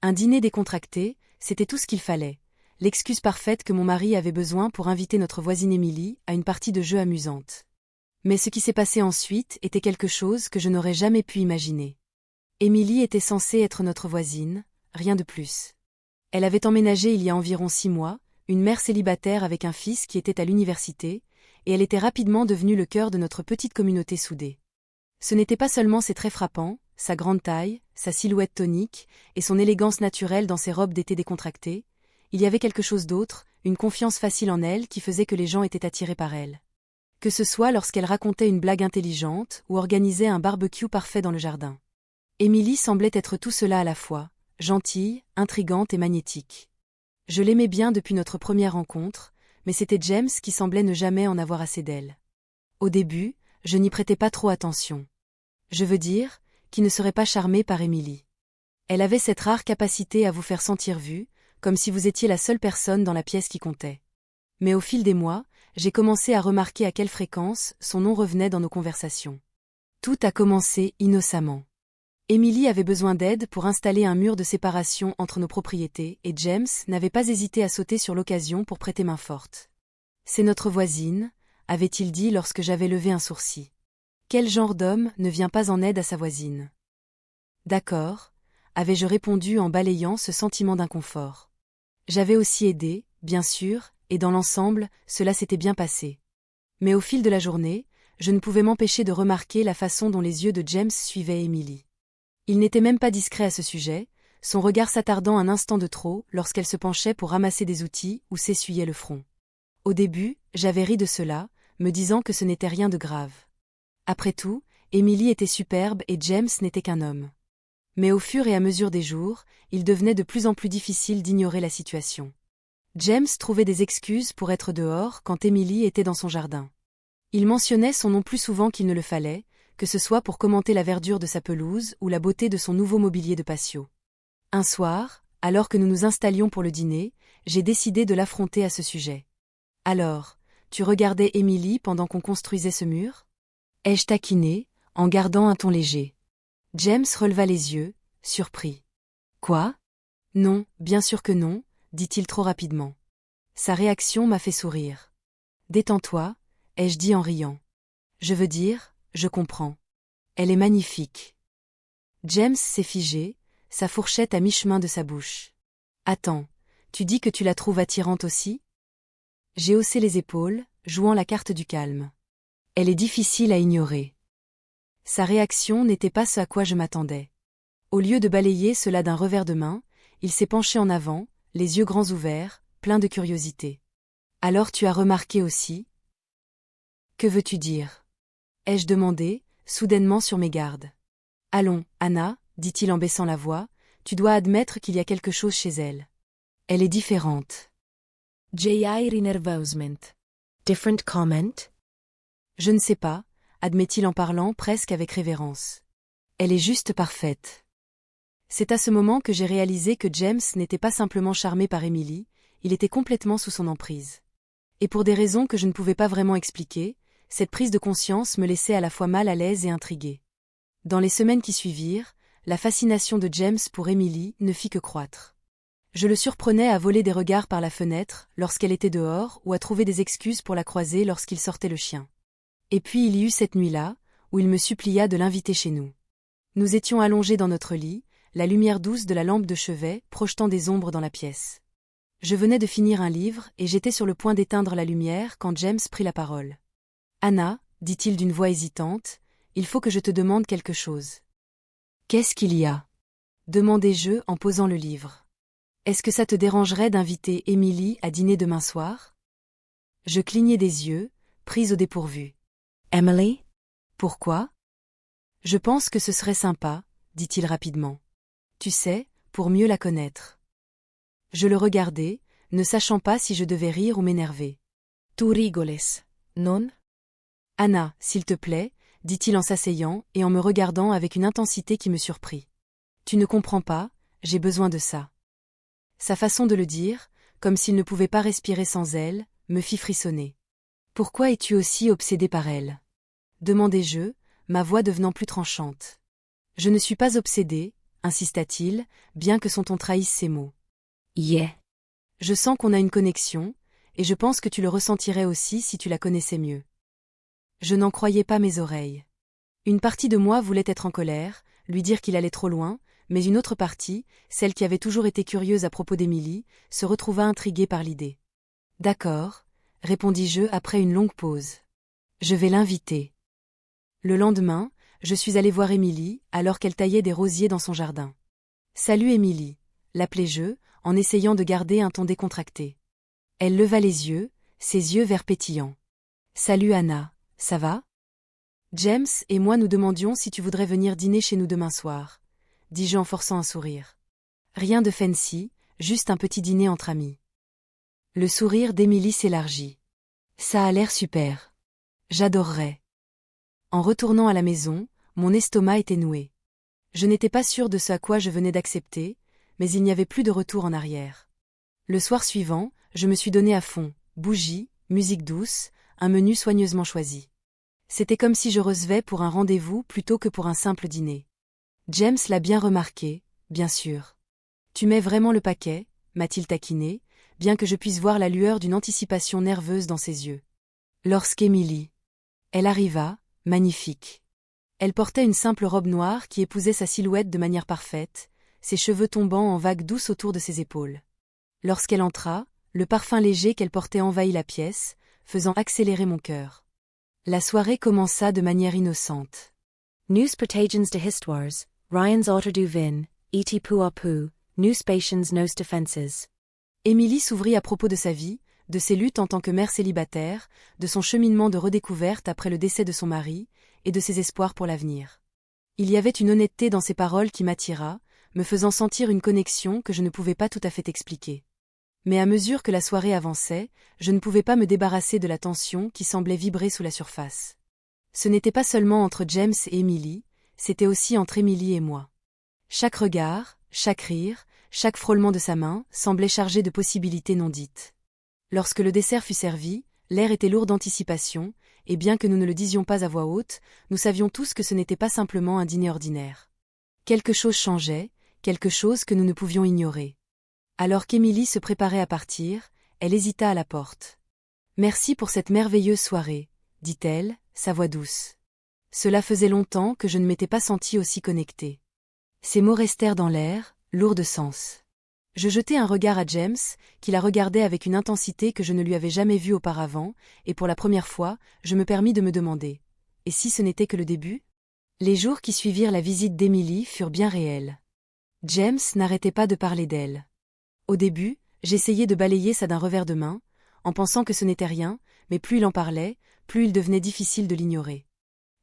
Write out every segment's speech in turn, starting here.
Un dîner décontracté, c'était tout ce qu'il fallait. L'excuse parfaite que mon mari avait besoin pour inviter notre voisine Émilie à une partie de jeu amusante. Mais ce qui s'est passé ensuite était quelque chose que je n'aurais jamais pu imaginer. Émilie était censée être notre voisine, rien de plus. Elle avait emménagé il y a environ 6 mois, une mère célibataire avec un fils qui était à l'université, et elle était rapidement devenue le cœur de notre petite communauté soudée. Ce n'était pas seulement ses traits frappants, sa grande taille, sa silhouette tonique, et son élégance naturelle dans ses robes d'été décontractées, il y avait quelque chose d'autre, une confiance facile en elle qui faisait que les gens étaient attirés par elle. Que ce soit lorsqu'elle racontait une blague intelligente ou organisait un barbecue parfait dans le jardin. Émilie semblait être tout cela à la fois, gentille, intrigante et magnétique. Je l'aimais bien depuis notre première rencontre, mais c'était James qui semblait ne jamais en avoir assez d'elle. Au début, je n'y prêtais pas trop attention. Je veux dire, qui ne serait pas charmé par Émilie. Elle avait cette rare capacité à vous faire sentir vue, comme si vous étiez la seule personne dans la pièce qui comptait. Mais au fil des mois, j'ai commencé à remarquer à quelle fréquence son nom revenait dans nos conversations. Tout a commencé innocemment. Émilie avait besoin d'aide pour installer un mur de séparation entre nos propriétés et James n'avait pas hésité à sauter sur l'occasion pour prêter main forte. « C'est notre voisine », avait-il dit lorsque j'avais levé un sourcil. Quel genre d'homme ne vient pas en aide à sa voisine? D'accord, avais-je répondu en balayant ce sentiment d'inconfort. J'avais aussi aidé, bien sûr, et dans l'ensemble, cela s'était bien passé. Mais au fil de la journée, je ne pouvais m'empêcher de remarquer la façon dont les yeux de James suivaient Émilie. Il n'était même pas discret à ce sujet, son regard s'attardant un instant de trop lorsqu'elle se penchait pour ramasser des outils ou s'essuyait le front. Au début, j'avais ri de cela, me disant que ce n'était rien de grave. Après tout, Émilie était superbe et James n'était qu'un homme. Mais au fur et à mesure des jours, il devenait de plus en plus difficile d'ignorer la situation. James trouvait des excuses pour être dehors quand Émilie était dans son jardin. Il mentionnait son nom plus souvent qu'il ne le fallait, que ce soit pour commenter la verdure de sa pelouse ou la beauté de son nouveau mobilier de patio. Un soir, alors que nous nous installions pour le dîner, j'ai décidé de l'affronter à ce sujet. « Alors, tu regardais Émilie pendant qu'on construisait ce mur ?» ai-je taquiné, en gardant un ton léger. James releva les yeux, surpris. « Quoi ? Non, bien sûr que non, » dit-il trop rapidement. Sa réaction m'a fait sourire. « Détends-toi, » ai-je dit en riant. « Je veux dire, je comprends. Elle est magnifique. » James s'est figé, sa fourchette à mi-chemin de sa bouche. « Attends, tu dis que tu la trouves attirante aussi ? » J'ai haussé les épaules, jouant la carte du calme. Elle est difficile à ignorer. Sa réaction n'était pas ce à quoi je m'attendais. Au lieu de balayer cela d'un revers de main, il s'est penché en avant, les yeux grands ouverts, plein de curiosité. « Alors tu as remarqué aussi ? » « Que veux-tu dire ? » ai-je demandé, soudainement sur mes gardes. « Allons, Anna, » dit-il en baissant la voix, « tu dois admettre qu'il y a quelque chose chez elle. Elle est différente. » J.I. nervosement. Different comment? Je ne sais pas, admet-il en parlant presque avec révérence. Elle est juste parfaite. C'est à ce moment que j'ai réalisé que James n'était pas simplement charmé par Émilie, il était complètement sous son emprise. Et pour des raisons que je ne pouvais pas vraiment expliquer, cette prise de conscience me laissait à la fois mal à l'aise et intriguée. Dans les semaines qui suivirent, la fascination de James pour Émilie ne fit que croître. Je le surprenais à voler des regards par la fenêtre lorsqu'elle était dehors ou à trouver des excuses pour la croiser lorsqu'il sortait le chien. Et puis il y eut cette nuit-là, où il me supplia de l'inviter chez nous. Nous étions allongés dans notre lit, la lumière douce de la lampe de chevet projetant des ombres dans la pièce. Je venais de finir un livre et j'étais sur le point d'éteindre la lumière quand James prit la parole. « Anna, » dit-il d'une voix hésitante, « il faut que je te demande quelque chose. »« Qu'est-ce qu'il y a ?» demandai-je en posant le livre. « Est-ce que ça te dérangerait d'inviter Émilie à dîner demain soir ?» Je clignai des yeux, prise au dépourvu. « Emily ? Pourquoi ? » « Je pense que ce serait sympa, » dit-il rapidement. « Tu sais, pour mieux la connaître. » Je le regardai, ne sachant pas si je devais rire ou m'énerver. « Tu rigoles, non ? » « Anna, s'il te plaît, » dit-il en s'asseyant et en me regardant avec une intensité qui me surprit. « Tu ne comprends pas, j'ai besoin de ça. » Sa façon de le dire, comme s'il ne pouvait pas respirer sans elle, me fit frissonner. « Pourquoi es-tu aussi obsédé par elle ?» demandai-je, ma voix devenant plus tranchante. « Je ne suis pas obsédée, » insista-t-il, bien que son ton trahisse ses mots. Yeah. Je sens qu'on a une connexion, et je pense que tu le ressentirais aussi si tu la connaissais mieux. Je n'en croyais pas mes oreilles. Une partie de moi voulait être en colère, lui dire qu'il allait trop loin, mais une autre partie, celle qui avait toujours été curieuse à propos d'Émilie, se retrouva intriguée par l'idée. D'accord, répondis-je après une longue pause. Je vais l'inviter. Le lendemain, je suis allée voir Émilie, alors qu'elle taillait des rosiers dans son jardin. Salut Émilie, l'appelai-je, en essayant de garder un ton décontracté. Elle leva les yeux, ses yeux verts pétillants. Salut Anna, ça va? James et moi nous demandions si tu voudrais venir dîner chez nous demain soir, dis-je en forçant un sourire. Rien de fancy, juste un petit dîner entre amis. Le sourire d'Émilie s'élargit. Ça a l'air super. J'adorerais. En retournant à la maison, mon estomac était noué. Je n'étais pas sûre de ce à quoi je venais d'accepter, mais il n'y avait plus de retour en arrière. Le soir suivant, je me suis donné à fond, bougies, musique douce, un menu soigneusement choisi. C'était comme si je recevais pour un rendez-vous plutôt que pour un simple dîner. James l'a bien remarqué, bien sûr. Tu mets vraiment le paquet, m'a-t-il taquiné, bien que je puisse voir la lueur d'une anticipation nerveuse dans ses yeux. Lorsqu'Émilie. Elle arriva, magnifique. Elle portait une simple robe noire qui épousait sa silhouette de manière parfaite, ses cheveux tombant en vagues douces autour de ses épaules. Lorsqu'elle entra, le parfum léger qu'elle portait envahit la pièce, faisant accélérer mon cœur. La soirée commença de manière innocente. Nus protagens de histoires, Ryans otter du vin, et pu a pu, nus patiens nos defenses. Émilie s'ouvrit à propos de sa vie, de ses luttes en tant que mère célibataire, de son cheminement de redécouverte après le décès de son mari, et de ses espoirs pour l'avenir. Il y avait une honnêteté dans ses paroles qui m'attira, me faisant sentir une connexion que je ne pouvais pas tout à fait expliquer. Mais à mesure que la soirée avançait, je ne pouvais pas me débarrasser de la tension qui semblait vibrer sous la surface. Ce n'était pas seulement entre James et Émilie, c'était aussi entre Émilie et moi. Chaque regard, chaque rire, chaque frôlement de sa main semblait chargé de possibilités non dites. Lorsque le dessert fut servi, l'air était lourd d'anticipation, et bien que nous ne le disions pas à voix haute, nous savions tous que ce n'était pas simplement un dîner ordinaire. Quelque chose changeait, quelque chose que nous ne pouvions ignorer. Alors qu'Émilie se préparait à partir, elle hésita à la porte. « Merci pour cette merveilleuse soirée, » dit-elle, sa voix douce. Cela faisait longtemps que je ne m'étais pas sentie aussi connectée. Ces mots restèrent dans l'air, lourds de sens. Je jetai un regard à James, qui la regardait avec une intensité que je ne lui avais jamais vue auparavant, et pour la première fois, je me permis de me demander. Et si ce n'était que le début? Les jours qui suivirent la visite d'Émilie furent bien réels. James n'arrêtait pas de parler d'elle. Au début, j'essayais de balayer ça d'un revers de main, en pensant que ce n'était rien, mais plus il en parlait, plus il devenait difficile de l'ignorer.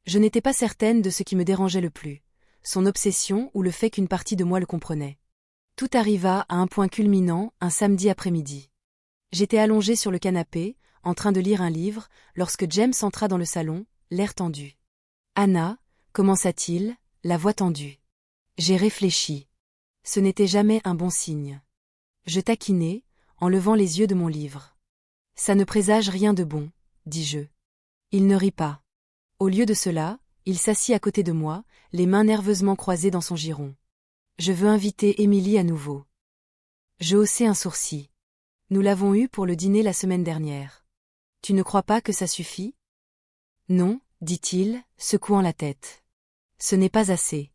Je n'étais pas certaine de ce qui me dérangeait le plus, son obsession ou le fait qu'une partie de moi le comprenait. Tout arriva à un point culminant un samedi après-midi. J'étais allongée sur le canapé, en train de lire un livre, lorsque James entra dans le salon, l'air tendu. « Anna » commença-t-il, la voix tendue. J'ai réfléchi. Ce n'était jamais un bon signe. Je taquinai, en levant les yeux de mon livre. « Ça ne présage rien de bon, » dis-je. Il ne rit pas. Au lieu de cela, il s'assit à côté de moi, les mains nerveusement croisées dans son giron. Je veux inviter Émilie à nouveau. Je haussai un sourcil. Nous l'avons eue pour le dîner la semaine dernière. Tu ne crois pas que ça suffit? Non, dit-il, secouant la tête. Ce n'est pas assez.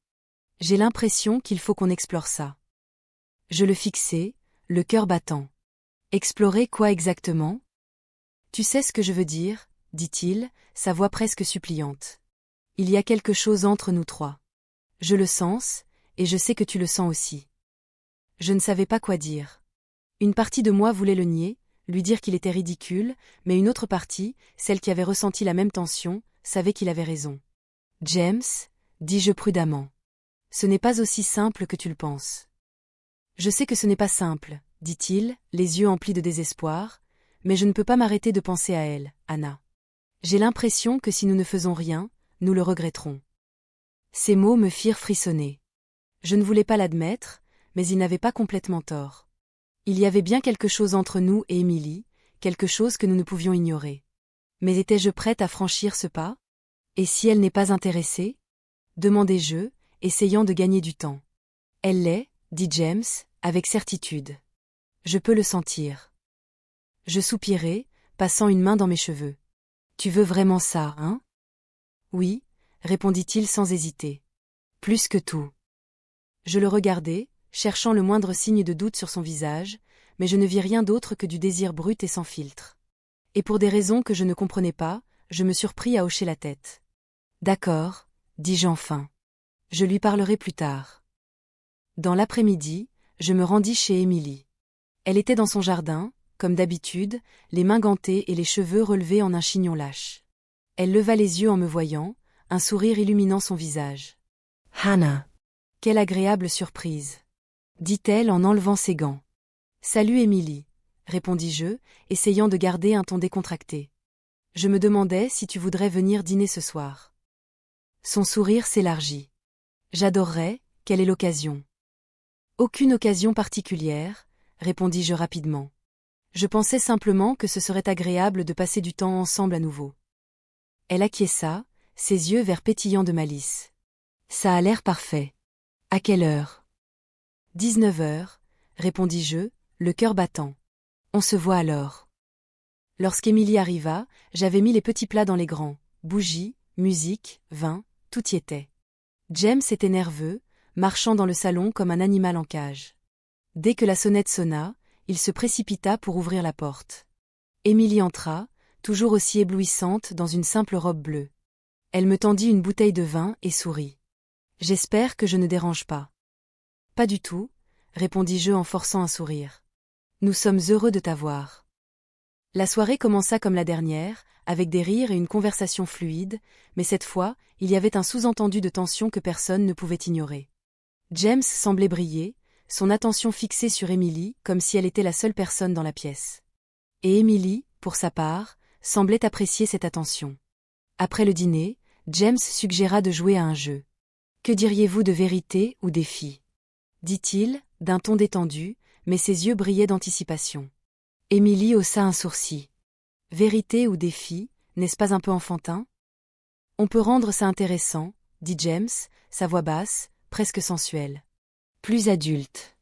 J'ai l'impression qu'il faut qu'on explore ça. Je le fixai, le cœur battant. Explorer quoi exactement? Tu sais ce que je veux dire, dit-il, sa voix presque suppliante. Il y a quelque chose entre nous trois. Je le sens, et je sais que tu le sens aussi. Je ne savais pas quoi dire. Une partie de moi voulait le nier, lui dire qu'il était ridicule, mais une autre partie, celle qui avait ressenti la même tension, savait qu'il avait raison. James, dis-je prudemment. Ce n'est pas aussi simple que tu le penses. Je sais que ce n'est pas simple, dit-il, les yeux emplis de désespoir, mais je ne peux pas m'arrêter de penser à elle, Anna. J'ai l'impression que si nous ne faisons rien, nous le regretterons. Ces mots me firent frissonner. Je ne voulais pas l'admettre, mais il n'avait pas complètement tort. Il y avait bien quelque chose entre nous et Émilie, quelque chose que nous ne pouvions ignorer. Mais étais-je prête à franchir ce pas? Et si elle n'est pas intéressée? Demandai-je, essayant de gagner du temps. Elle l'est, dit James, avec certitude. Je peux le sentir. Je soupirai, passant une main dans mes cheveux. Tu veux vraiment ça, hein? Oui, répondit-il sans hésiter. Plus que tout. Je le regardai, cherchant le moindre signe de doute sur son visage, mais je ne vis rien d'autre que du désir brut et sans filtre. Et pour des raisons que je ne comprenais pas, je me surpris à hocher la tête. D'accord, dis-je enfin. Je lui parlerai plus tard. Dans l'après-midi, je me rendis chez Émilie. Elle était dans son jardin, comme d'habitude, les mains gantées et les cheveux relevés en un chignon lâche. Elle leva les yeux en me voyant, un sourire illuminant son visage. Hannah. Quelle agréable surprise, dit-elle en enlevant ses gants. Salut Émilie, répondis-je, essayant de garder un ton décontracté. Je me demandais si tu voudrais venir dîner ce soir. Son sourire s'élargit. J'adorerais, quelle est l'occasion? Aucune occasion particulière, répondis-je rapidement. Je pensais simplement que ce serait agréable de passer du temps ensemble à nouveau. Elle acquiesça, ses yeux verts pétillants de malice. Ça a l'air parfait. À quelle heure? 19h, répondis-je, le cœur battant. On se voit alors. Lorsqu'Émilie arriva, j'avais mis les petits plats dans les grands. Bougies, musique, vin, tout y était. James était nerveux, marchant dans le salon comme un animal en cage. Dès que la sonnette sonna, il se précipita pour ouvrir la porte. Émilie entra, toujours aussi éblouissante dans une simple robe bleue. Elle me tendit une bouteille de vin et sourit. « J'espère que je ne dérange pas. » « Pas du tout, » répondis-je en forçant un sourire. « Nous sommes heureux de t'avoir. » La soirée commença comme la dernière, avec des rires et une conversation fluide, mais cette fois, il y avait un sous-entendu de tension que personne ne pouvait ignorer. James semblait briller, son attention fixée sur Émilie comme si elle était la seule personne dans la pièce. Et Émilie, pour sa part, semblait apprécier cette attention. Après le dîner, James suggéra de jouer à un jeu. « Que diriez-vous de vérité ou défi ?» dit-il, d'un ton détendu, mais ses yeux brillaient d'anticipation. Émilie haussa un sourcil. « Vérité ou défi, n'est-ce pas un peu enfantin ? » « On peut rendre ça intéressant, » dit James, sa voix basse, presque sensuelle. « Plus adulte. »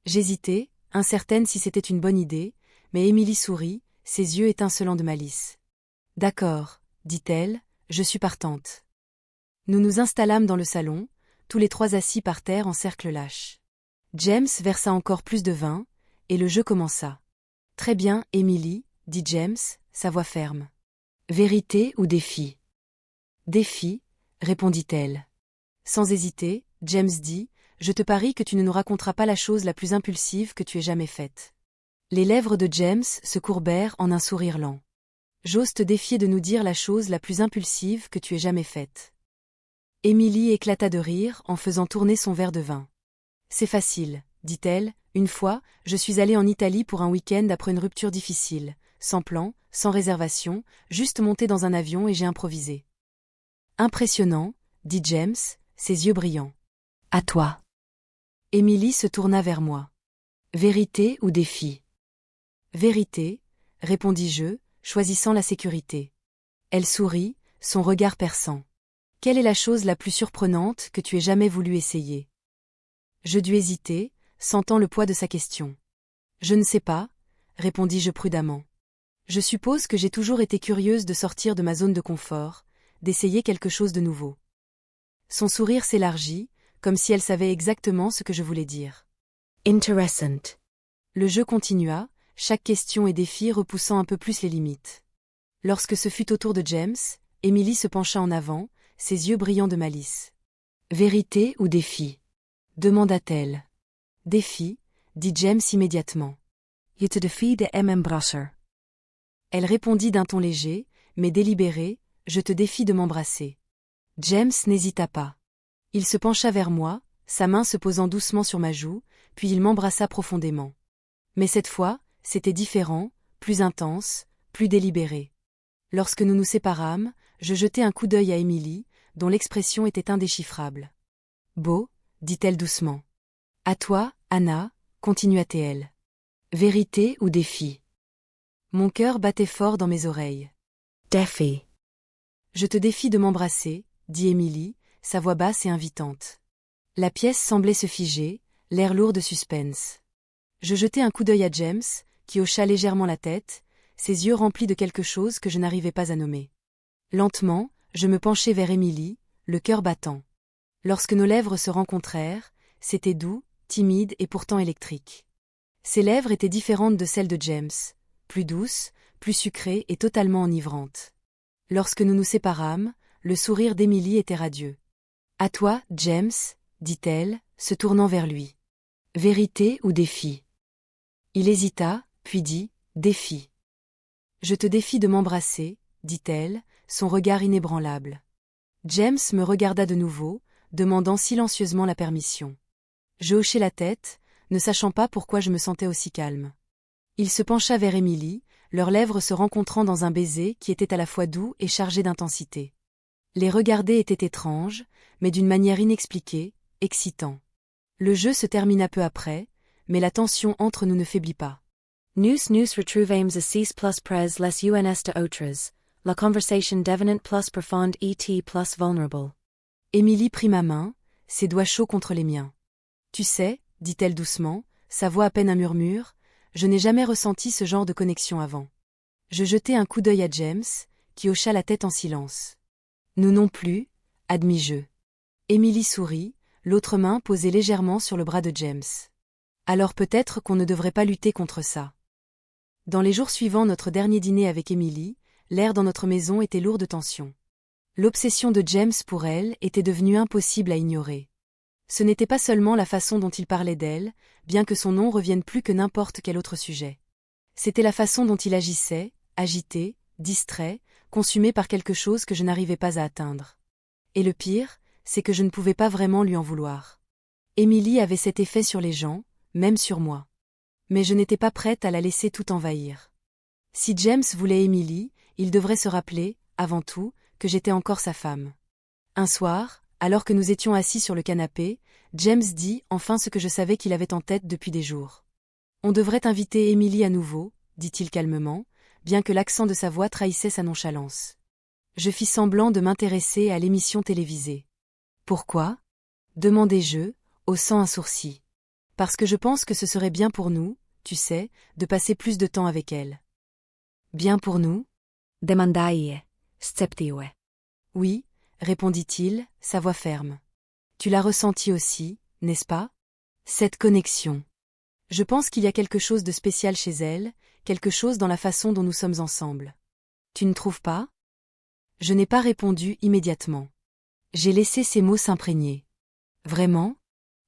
J'hésitai, incertaine si c'était une bonne idée, mais Émilie sourit, ses yeux étincelants de malice. « D'accord, » dit-elle, « je suis partante. » Nous nous installâmes dans le salon, tous les trois assis par terre en cercle lâche. James versa encore plus de vin, et le jeu commença. « Très bien, Émilie, » dit James, sa voix ferme. « Vérité ou défi ?»« Défi, » répondit-elle. Sans hésiter, James dit, « Je te parie que tu ne nous raconteras pas la chose la plus impulsive que tu aies jamais faite. » Les lèvres de James se courbèrent en un sourire lent. « J'ose te défier de nous dire la chose la plus impulsive que tu aies jamais faite. » Émilie éclata de rire en faisant tourner son verre de vin. « C'est facile, » dit-elle, « une fois, je suis allée en Italie pour un week-end après une rupture difficile, sans plan, sans réservation, juste montée dans un avion et j'ai improvisé. » Impressionnant, dit James, ses yeux brillants. « À toi. » Émilie se tourna vers moi. « Vérité ou défi ?» « Vérité, » répondis-je, choisissant la sécurité. Elle sourit, son regard perçant. « Quelle est la chose la plus surprenante que tu aies jamais voulu essayer ?» Je dus hésiter, sentant le poids de sa question. « Je ne sais pas, » répondis-je prudemment. « Je suppose que j'ai toujours été curieuse de sortir de ma zone de confort, d'essayer quelque chose de nouveau. » Son sourire s'élargit, comme si elle savait exactement ce que je voulais dire. « Interessant. » Le jeu continua, chaque question et défi repoussant un peu plus les limites. Lorsque ce fut au tour de James, Émilie se pencha en avant, ses yeux brillants de malice. « Vérité ou défi ?» demanda-t-elle. « Défi, » dit James immédiatement. « Je te défie de m'embrasser. » Elle répondit d'un ton léger, mais délibéré, « Je te défie de m'embrasser. » James n'hésita pas. Il se pencha vers moi, sa main se posant doucement sur ma joue, puis il m'embrassa profondément. Mais cette fois, c'était différent, plus intense, plus délibéré. Lorsque nous nous séparâmes, je jetai un coup d'œil à Émilie, dont l'expression était indéchiffrable. « Beau, » dit-elle doucement. « À toi, Anna, » continua-t-elle. « Vérité ou défi ?» Mon cœur battait fort dans mes oreilles. « Défi. »« Je te défie de m'embrasser, » dit Émilie, sa voix basse et invitante. La pièce semblait se figer, l'air lourd de suspense. Je jetai un coup d'œil à James, qui hocha légèrement la tête, ses yeux remplis de quelque chose que je n'arrivais pas à nommer. Lentement, je me penchai vers Émilie, le cœur battant. Lorsque nos lèvres se rencontrèrent, c'était doux, timide et pourtant électrique. Ses lèvres étaient différentes de celles de James, plus douces, plus sucrées et totalement enivrantes. Lorsque nous nous séparâmes, le sourire d'Émilie était radieux. « À toi, James, dit-elle, se tournant vers lui. Vérité ou défi ? Il hésita, puis dit, défi. Je te défie de m'embrasser, dit-elle, son regard inébranlable. James me regarda de nouveau, demandant silencieusement la permission. Je hochai la tête, ne sachant pas pourquoi je me sentais aussi calme. Il se pencha vers Émilie, leurs lèvres se rencontrant dans un baiser qui était à la fois doux et chargé d'intensité. Les regarder était étrange, mais d'une manière inexpliquée, excitant. Le jeu se termina peu après, mais la tension entre nous ne faiblit pas. Nous retrouvâmes assis plus près les uns de autres, la conversation devenant plus profonde et plus vulnérable. Émilie prit ma main, ses doigts chauds contre les miens. Tu sais, dit-elle doucement, sa voix à peine un murmure, je n'ai jamais ressenti ce genre de connexion avant. Je jetai un coup d'œil à James, qui hocha la tête en silence. Nous non plus, admis-je. Émilie sourit, l'autre main posée légèrement sur le bras de James. Alors peut-être qu'on ne devrait pas lutter contre ça. Dans les jours suivants notre dernier dîner avec Émilie, l'air dans notre maison était lourd de tension. L'obsession de James pour elle était devenue impossible à ignorer. Ce n'était pas seulement la façon dont il parlait d'elle, bien que son nom revienne plus que n'importe quel autre sujet. C'était la façon dont il agissait, agité, distrait, consumé par quelque chose que je n'arrivais pas à atteindre. Et le pire, c'est que je ne pouvais pas vraiment lui en vouloir. Émilie avait cet effet sur les gens, même sur moi. Mais je n'étais pas prête à la laisser tout envahir. Si James voulait Émilie, il devrait se rappeler, avant tout, que j'étais encore sa femme. Un soir, alors que nous étions assis sur le canapé, James dit enfin ce que je savais qu'il avait en tête depuis des jours. On devrait inviter Émilie à nouveau, dit-il calmement, bien que l'accent de sa voix trahissait sa nonchalance. Je fis semblant de m'intéresser à l'émission télévisée. Pourquoi ? Demandai-je, haussant un sourcil. Parce que je pense que ce serait bien pour nous, tu sais, de passer plus de temps avec elle. Bien pour nous ? Demandai, sceptiwe. Oui, répondit-il, sa voix ferme. Tu l'as ressenti aussi, n'est-ce pas ? Cette connexion. Je pense qu'il y a quelque chose de spécial chez elle, quelque chose dans la façon dont nous sommes ensemble. Tu ne trouves pas ? Je n'ai pas répondu immédiatement. J'ai laissé ces mots s'imprégner. Vraiment ?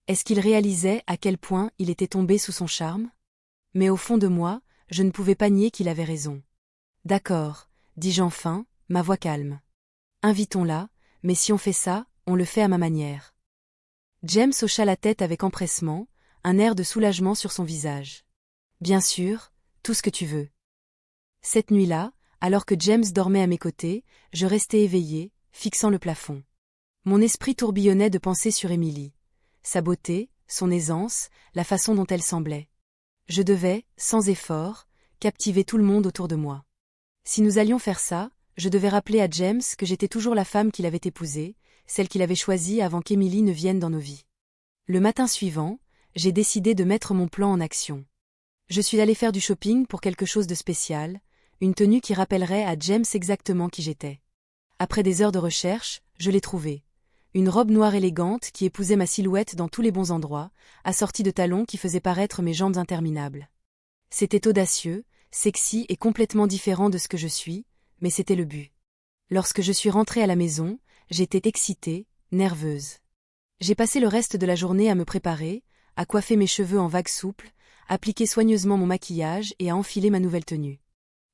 Est-ce qu'il réalisait à quel point il était tombé sous son charme ? Mais au fond de moi, je ne pouvais pas nier qu'il avait raison. D'accord, dis-je enfin, ma voix calme. Invitons-la, mais si on fait ça, on le fait à ma manière. James hocha la tête avec empressement, un air de soulagement sur son visage. Bien sûr, tout ce que tu veux. Cette nuit-là, alors que James dormait à mes côtés, je restais éveillée, fixant le plafond. Mon esprit tourbillonnait de pensées sur Émilie. Sa beauté, son aisance, la façon dont elle semblait. Je devais, sans effort, captiver tout le monde autour de moi. Si nous allions faire ça, je devais rappeler à James que j'étais toujours la femme qu'il avait épousée, celle qu'il avait choisie avant qu'Émilie ne vienne dans nos vies. Le matin suivant, j'ai décidé de mettre mon plan en action. Je suis allée faire du shopping pour quelque chose de spécial, une tenue qui rappellerait à James exactement qui j'étais. Après des heures de recherche, je l'ai trouvée. Une robe noire élégante qui épousait ma silhouette dans tous les bons endroits, assortie de talons qui faisaient paraître mes jambes interminables. C'était audacieux, sexy et complètement différent de ce que je suis, mais c'était le but. Lorsque je suis rentrée à la maison, j'étais excitée, nerveuse. J'ai passé le reste de la journée à me préparer, à coiffer mes cheveux en vagues souples, appliquer soigneusement mon maquillage et à enfiler ma nouvelle tenue.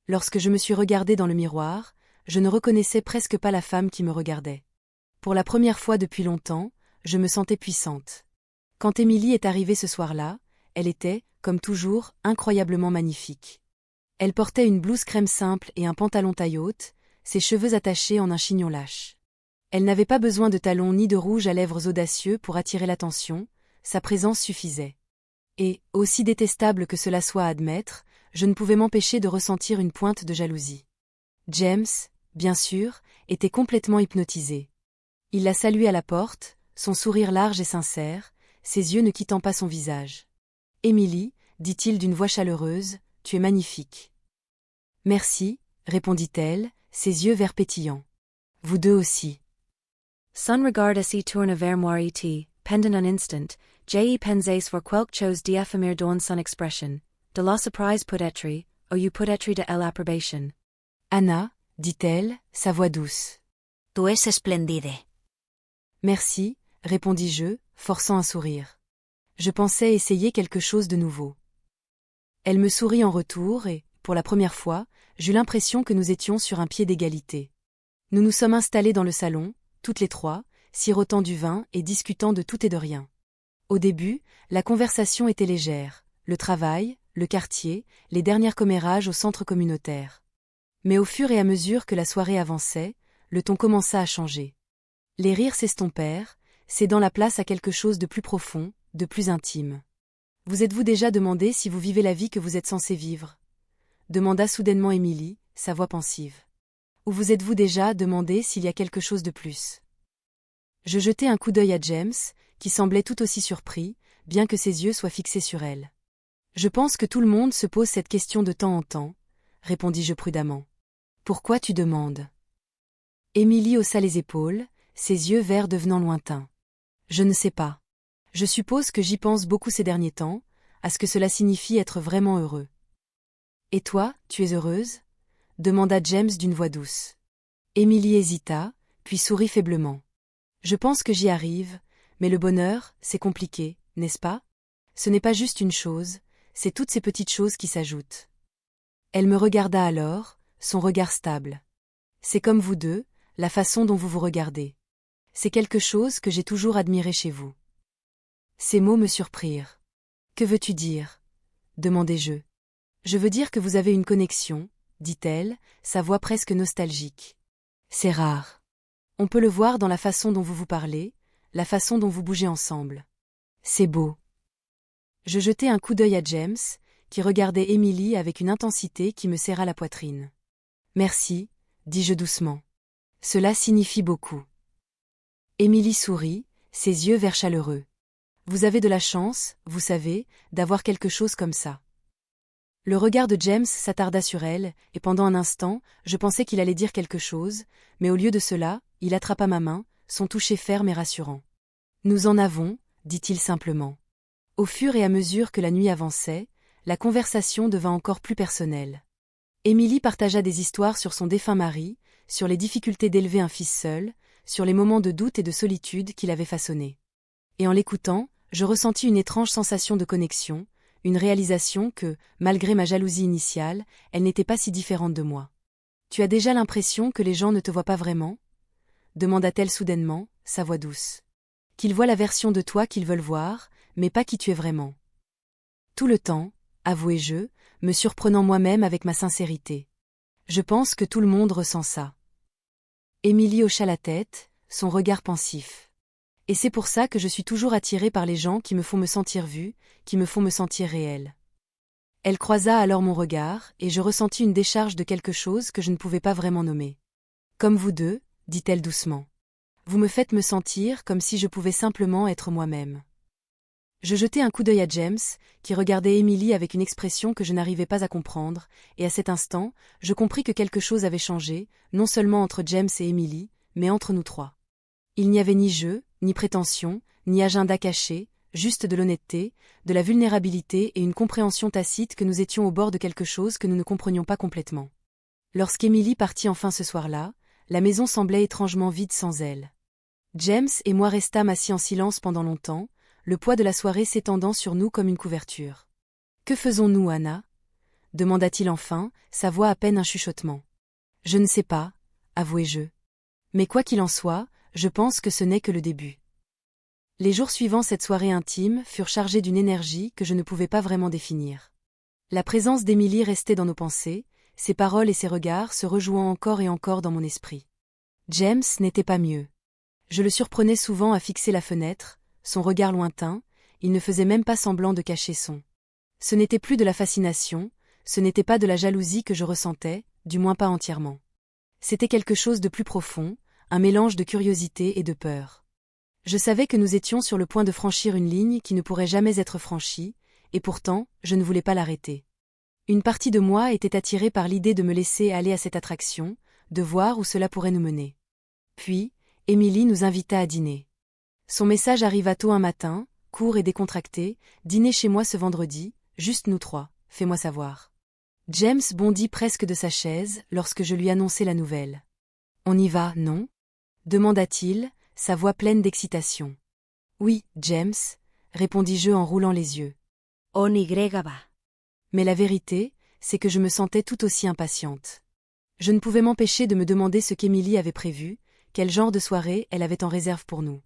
Lorsque je me suis regardée dans le miroir, je ne reconnaissais presque pas la femme qui me regardait. Pour la première fois depuis longtemps, je me sentais puissante. Quand Émilie est arrivée ce soir-là, elle était, comme toujours, incroyablement magnifique. Elle portait une blouse crème simple et un pantalon taille haute, ses cheveux attachés en un chignon lâche. Elle n'avait pas besoin de talons ni de rouge à lèvres audacieux pour attirer l'attention, sa présence suffisait. Et, aussi détestable que cela soit à admettre, je ne pouvais m'empêcher de ressentir une pointe de jalousie. James, bien sûr, était complètement hypnotisé. Il la saluait à la porte, son sourire large et sincère, ses yeux ne quittant pas son visage. « Émilie, dit-il d'une voix chaleureuse, tu es magnifique. »« Merci, répondit-elle, ses yeux verts pétillants. « Vous deux aussi. » Sun regardasi tourne vers moi et pendant un instant, j'ai pensé sur quelque chose d'éphémère dans son expression, de la surprise peut-être, ou peut-être de l'approbation. « Anna, dit-elle, sa voix douce. Tu es splendide. » « Merci, répondis-je, forçant un sourire. Je pensais essayer quelque chose de nouveau. Elle me sourit en retour et, pour la première fois, j'eus l'impression que nous étions sur un pied d'égalité. Nous nous sommes installés dans le salon, toutes les trois, sirotant du vin et discutant de tout et de rien. Au début, la conversation était légère, le travail, le quartier, les dernières commérages au centre communautaire. Mais au fur et à mesure que la soirée avançait, le ton commença à changer. Les rires s'estompèrent, cédant la place à quelque chose de plus profond, de plus intime. « Vous êtes-vous déjà demandé si vous vivez la vie que vous êtes censé vivre ?» demanda soudainement Émilie, sa voix pensive. « Ou vous êtes-vous déjà demandé s'il y a quelque chose de plus ?» Je jetai un coup d'œil à James, qui semblait tout aussi surpris, bien que ses yeux soient fixés sur elle. « Je pense que tout le monde se pose cette question de temps en temps, » répondis-je prudemment. « Pourquoi tu demandes ?» Émilie haussa les épaules, ses yeux verts devenant lointains. « Je ne sais pas. Je suppose que j'y pense beaucoup ces derniers temps, à ce que cela signifie être vraiment heureux. »« Et toi, tu es heureuse ?» demanda James d'une voix douce. Émilie hésita, puis sourit faiblement. « Je pense que j'y arrive, mais le bonheur, c'est compliqué, n'est-ce pas? Ce n'est pas juste une chose, c'est toutes ces petites choses qui s'ajoutent. » Elle me regarda alors, son regard stable. « C'est comme vous deux, la façon dont vous vous regardez. C'est quelque chose que j'ai toujours admiré chez vous. » Ces mots me surprirent. « Que veux-tu dire ?» demandai-je. « Je veux dire que vous avez une connexion, » dit-elle, sa voix presque nostalgique. « C'est rare. On peut le voir dans la façon dont vous vous parlez, la façon dont vous bougez ensemble. C'est beau. » Je jetai un coup d'œil à James, qui regardait Émilie avec une intensité qui me serra la poitrine. « Merci, » dis-je doucement. « Cela signifie beaucoup. » Émilie sourit, ses yeux verts chaleureux. « Vous avez de la chance, vous savez, d'avoir quelque chose comme ça. » Le regard de James s'attarda sur elle, et pendant un instant, je pensais qu'il allait dire quelque chose, mais au lieu de cela, il attrapa ma main, son toucher ferme et rassurant. « Nous en avons, » dit-il simplement. Au fur et à mesure que la nuit avançait, la conversation devint encore plus personnelle. Émilie partagea des histoires sur son défunt mari, sur les difficultés d'élever un fils seul, sur les moments de doute et de solitude qu'il avait façonnés. Et en l'écoutant, je ressentis une étrange sensation de connexion, une réalisation que, malgré ma jalousie initiale, elle n'était pas si différente de moi. « Tu as déjà l'impression que les gens ne te voient pas vraiment ?» demanda-t-elle soudainement, sa voix douce. « Qu'ils voient la version de toi qu'ils veulent voir, mais pas qui tu es vraiment. » Tout le temps, avouai-je, me surprenant moi-même avec ma sincérité. Je pense que tout le monde ressent ça. Émilie hocha la tête, son regard pensif. Et c'est pour ça que je suis toujours attirée par les gens qui me font me sentir vue, qui me font me sentir réelle. Elle croisa alors mon regard, et je ressentis une décharge de quelque chose que je ne pouvais pas vraiment nommer. Comme vous deux, dit-elle doucement. Vous me faites me sentir comme si je pouvais simplement être moi-même. Je jetai un coup d'œil à James, qui regardait Émilie avec une expression que je n'arrivais pas à comprendre, et à cet instant, je compris que quelque chose avait changé, non seulement entre James et Émilie, mais entre nous trois. Il n'y avait ni jeu, ni prétention, ni agenda caché, juste de l'honnêteté, de la vulnérabilité et une compréhension tacite que nous étions au bord de quelque chose que nous ne comprenions pas complètement. Lorsqu'Émilie partit enfin ce soir-là, la maison semblait étrangement vide sans elle. James et moi restâmes assis en silence pendant longtemps, le poids de la soirée s'étendant sur nous comme une couverture. « Que faisons-nous, Anna ?» demanda-t-il enfin, sa voix à peine un chuchotement. « Je ne sais pas, avouai-je. Mais quoi qu'il en soit, je pense que ce n'est que le début. » Les jours suivant cette soirée intime furent chargés d'une énergie que je ne pouvais pas vraiment définir. La présence d'Émilie restait dans nos pensées, ses paroles et ses regards se rejouant encore et encore dans mon esprit. James n'était pas mieux. Je le surprenais souvent à fixer la fenêtre, son regard lointain, il ne faisait même pas semblant de cacher son. Ce n'était plus de la fascination, ce n'était pas de la jalousie que je ressentais, du moins pas entièrement. C'était quelque chose de plus profond, un mélange de curiosité et de peur. Je savais que nous étions sur le point de franchir une ligne qui ne pourrait jamais être franchie, et pourtant, je ne voulais pas l'arrêter. Une partie de moi était attirée par l'idée de me laisser aller à cette attraction, de voir où cela pourrait nous mener. Puis, Émilie nous invita à dîner. Son message arriva tôt un matin, court et décontracté: dîner chez moi ce vendredi, juste nous trois, fais-moi savoir. James bondit presque de sa chaise lorsque je lui annonçai la nouvelle. On y va, non? Demanda-t-il, sa voix pleine d'excitation. Oui, James, répondis-je en roulant les yeux. On y va. Mais la vérité, c'est que je me sentais tout aussi impatiente. Je ne pouvais m'empêcher de me demander ce qu'Émilie avait prévu, quel genre de soirée elle avait en réserve pour nous.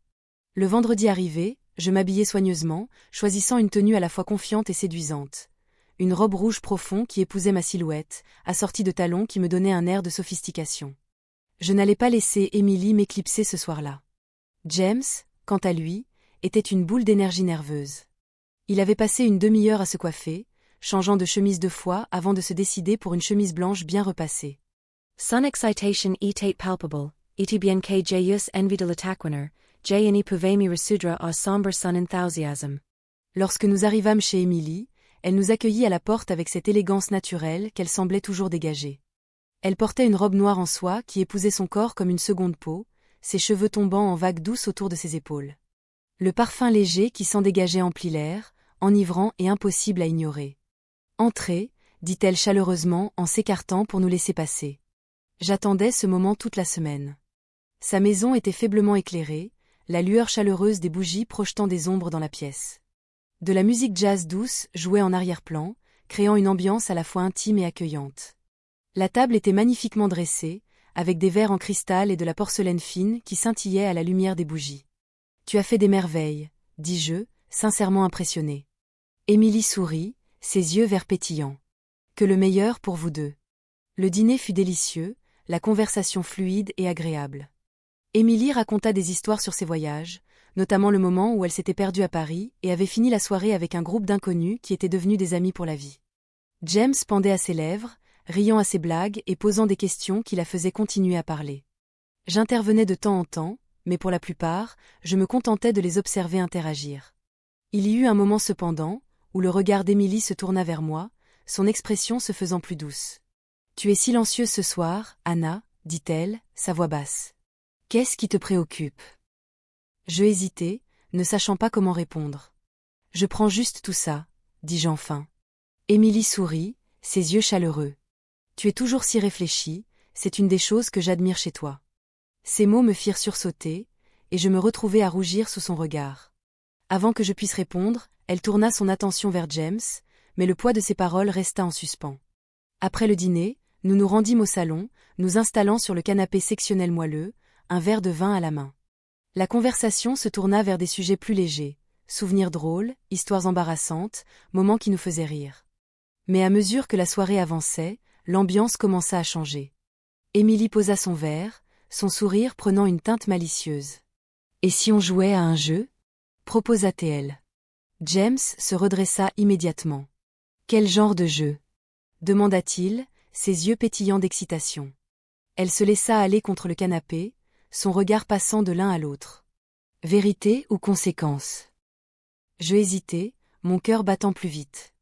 Le vendredi arrivé, je m'habillai soigneusement, choisissant une tenue à la fois confiante et séduisante. Une robe rouge profond qui épousait ma silhouette, assortie de talons qui me donnaient un air de sophistication. Je n'allais pas laisser Émilie m'éclipser ce soir-là. James, quant à lui, était une boule d'énergie nerveuse. Il avait passé une demi-heure à se coiffer, changeant de chemise 2 fois avant de se décider pour une chemise blanche bien repassée. Sun excitation etate palpable, iti bien que jayus envy de l'ataquiner, jayani puvemi resudra a sombre sun enthusiasm. Lorsque nous arrivâmes chez Émilie, elle nous accueillit à la porte avec cette élégance naturelle qu'elle semblait toujours dégager. Elle portait une robe noire en soie qui épousait son corps comme une seconde peau, ses cheveux tombant en vagues douces autour de ses épaules. Le parfum léger qui s'en dégageait emplit l'air, enivrant et impossible à ignorer. « Entrez », dit-elle chaleureusement en s'écartant pour nous laisser passer. J'attendais ce moment toute la semaine. Sa maison était faiblement éclairée, la lueur chaleureuse des bougies projetant des ombres dans la pièce. De la musique jazz douce jouait en arrière-plan, créant une ambiance à la fois intime et accueillante. La table était magnifiquement dressée, avec des verres en cristal et de la porcelaine fine qui scintillait à la lumière des bougies. « Tu as fait des merveilles, dis-je, sincèrement impressionné. Émilie sourit, ses yeux verts pétillants. Que le meilleur pour vous deux. Le dîner fut délicieux, la conversation fluide et agréable. Émilie raconta des histoires sur ses voyages, notamment le moment où elle s'était perdue à Paris et avait fini la soirée avec un groupe d'inconnus qui étaient devenus des amis pour la vie. James pendait à ses lèvres, riant à ses blagues et posant des questions qui la faisaient continuer à parler. J'intervenais de temps en temps, mais pour la plupart, je me contentais de les observer interagir. Il y eut un moment cependant, où le regard d'Émilie se tourna vers moi, son expression se faisant plus douce. « Tu es silencieuse ce soir, Anna, dit-elle, sa voix basse. Qu'est-ce qui te préoccupe ?» Je hésitai, ne sachant pas comment répondre. « Je prends juste tout ça, dis-je enfin. » Émilie sourit, ses yeux chaleureux. « Tu es toujours si réfléchie, c'est une des choses que j'admire chez toi. » Ces mots me firent sursauter, et je me retrouvai à rougir sous son regard. Avant que je puisse répondre, elle tourna son attention vers James, mais le poids de ses paroles resta en suspens. Après le dîner, nous nous rendîmes au salon, nous installant sur le canapé sectionnel moelleux, un verre de vin à la main. La conversation se tourna vers des sujets plus légers, souvenirs drôles, histoires embarrassantes, moments qui nous faisaient rire. Mais à mesure que la soirée avançait, l'ambiance commença à changer. Émilie posa son verre, son sourire prenant une teinte malicieuse. « Et si on jouait à un jeu ?» proposa-t-elle. James se redressa immédiatement. « Quel genre de jeu ?» demanda-t-il, ses yeux pétillants d'excitation. Elle se laissa aller contre le canapé, son regard passant de l'un à l'autre. « Vérité ou conséquence ?» Je hésitai, mon cœur battant plus vite.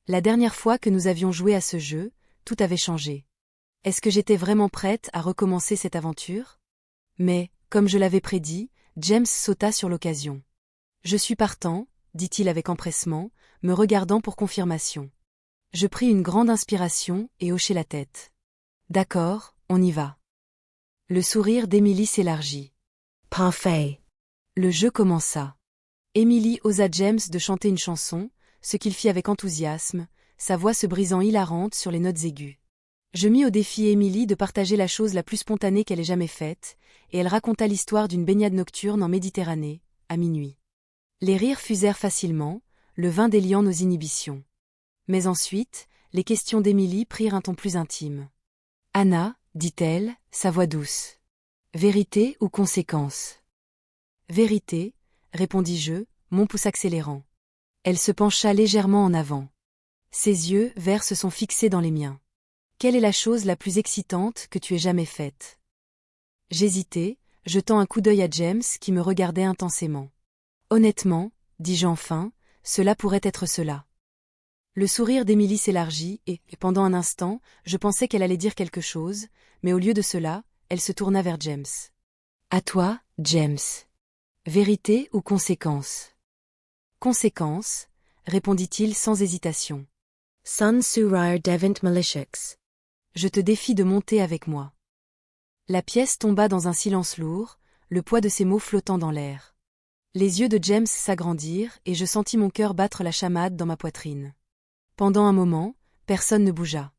La dernière fois que nous avions joué à ce jeu, tout avait changé. Est-ce que j'étais vraiment prête à recommencer cette aventure? Mais, comme je l'avais prédit, James sauta sur l'occasion. « Je suis partant, » dit-il avec empressement, me regardant pour confirmation. Je pris une grande inspiration et hochai la tête. « D'accord, on y va. » Le sourire d'Émilie s'élargit. « Parfait. » Le jeu commença. Émilie osa James de chanter une chanson, ce qu'il fit avec enthousiasme, sa voix se brisant hilarante sur les notes aiguës. Je mis au défi Émilie de partager la chose la plus spontanée qu'elle ait jamais faite, et elle raconta l'histoire d'une baignade nocturne en Méditerranée, à minuit. Les rires fusèrent facilement, le vin déliant nos inhibitions. Mais ensuite, les questions d'Émilie prirent un ton plus intime. « Anna, » dit-elle, sa voix douce. « Vérité ou conséquence ?» « Vérité, » répondis-je, mon pouce accélérant. Elle se pencha légèrement en avant. Ses yeux verts se sont fixés dans les miens. « Quelle est la chose la plus excitante que tu aies jamais faite ?» J'hésitai, jetant un coup d'œil à James qui me regardait intensément. Honnêtement, dis-je enfin, cela pourrait être cela. Le sourire d'Émilie s'élargit et, pendant un instant, je pensais qu'elle allait dire quelque chose, mais au lieu de cela, elle se tourna vers James. À toi, James. Vérité ou conséquence? Conséquence, répondit-il sans hésitation. Sun surar devant malicieux. Je te défie de monter avec moi. La pièce tomba dans un silence lourd, le poids de ces mots flottant dans l'air. Les yeux de James s'agrandirent et je sentis mon cœur battre la chamade dans ma poitrine. Pendant un moment, personne ne bougea.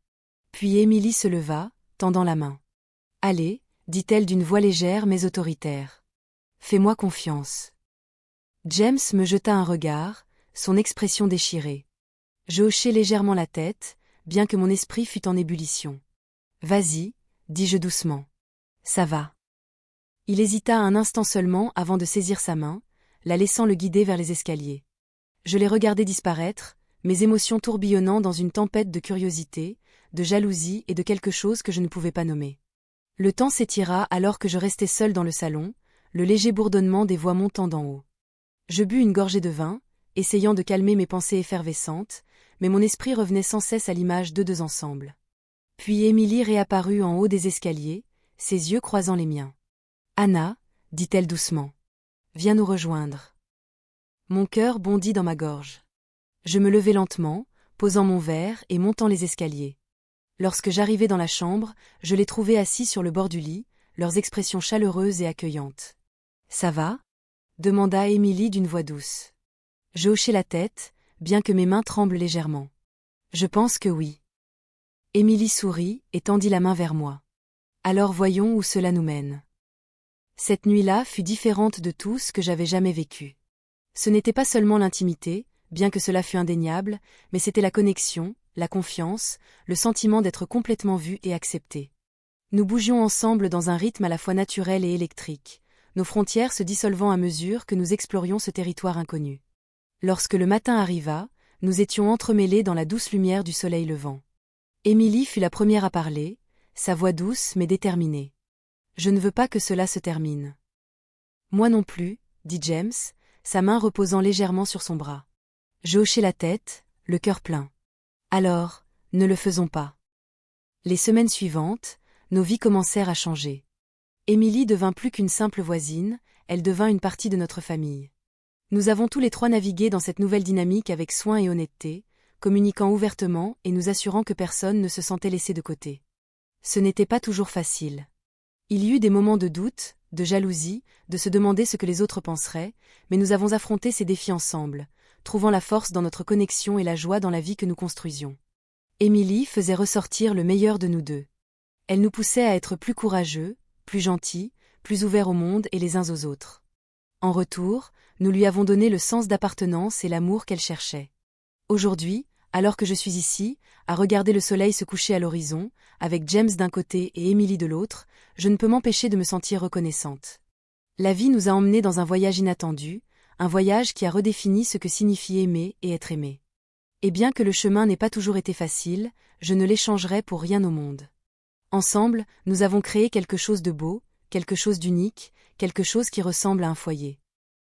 Puis Émilie se leva, tendant la main. « Allez » dit-elle d'une voix légère mais autoritaire. « Fais-moi confiance. » James me jeta un regard, son expression déchirée. Je hochai légèrement la tête, bien que mon esprit fût en ébullition. « Vas-y » dis-je doucement. « Ça va. » Il hésita un instant seulement avant de saisir sa main, la laissant le guider vers les escaliers. Je les regardai disparaître, mes émotions tourbillonnant dans une tempête de curiosité, de jalousie et de quelque chose que je ne pouvais pas nommer. Le temps s'étira alors que je restais seul dans le salon, le léger bourdonnement des voix montant d'en haut. Je bus une gorgée de vin, essayant de calmer mes pensées effervescentes, mais mon esprit revenait sans cesse à l'image d'eux deux ensemble. Puis Émilie réapparut en haut des escaliers, ses yeux croisant les miens. « Anna, » dit-elle doucement. « Viens nous rejoindre. » Mon cœur bondit dans ma gorge. Je me levai lentement, posant mon verre et montant les escaliers. Lorsque j'arrivai dans la chambre, je les trouvai assis sur le bord du lit, leurs expressions chaleureuses et accueillantes. « Ça va ?» demanda Émilie d'une voix douce. Je hochai la tête, bien que mes mains tremblent légèrement. « Je pense que oui. » Émilie sourit et tendit la main vers moi. « Alors voyons où cela nous mène. » Cette nuit-là fut différente de tout ce que j'avais jamais vécu. Ce n'était pas seulement l'intimité, bien que cela fût indéniable, mais c'était la connexion, la confiance, le sentiment d'être complètement vu et accepté. Nous bougions ensemble dans un rythme à la fois naturel et électrique, nos frontières se dissolvant à mesure que nous explorions ce territoire inconnu. Lorsque le matin arriva, nous étions entremêlés dans la douce lumière du soleil levant. Émilie fut la première à parler, sa voix douce mais déterminée. « Je ne veux pas que cela se termine. »« Moi non plus, » dit James, sa main reposant légèrement sur son bras. Je hochai la tête, le cœur plein. « Alors, ne le faisons pas. » Les semaines suivantes, nos vies commencèrent à changer. Émilie devint plus qu'une simple voisine, elle devint une partie de notre famille. Nous avons tous les trois navigué dans cette nouvelle dynamique avec soin et honnêteté, communiquant ouvertement et nous assurant que personne ne se sentait laissé de côté. Ce n'était pas toujours facile. Il y eut des moments de doute, de jalousie, de se demander ce que les autres penseraient, mais nous avons affronté ces défis ensemble, trouvant la force dans notre connexion et la joie dans la vie que nous construisions. Émilie faisait ressortir le meilleur de nous deux. Elle nous poussait à être plus courageux, plus gentils, plus ouverts au monde et les uns aux autres. En retour, nous lui avons donné le sens d'appartenance et l'amour qu'elle cherchait. Aujourd'hui, alors que je suis ici, à regarder le soleil se coucher à l'horizon, avec James d'un côté et Émilie de l'autre, je ne peux m'empêcher de me sentir reconnaissante. La vie nous a emmenés dans un voyage inattendu, un voyage qui a redéfini ce que signifie aimer et être aimé. Et bien que le chemin n'ait pas toujours été facile, je ne l'échangerai pour rien au monde. Ensemble, nous avons créé quelque chose de beau, quelque chose d'unique, quelque chose qui ressemble à un foyer.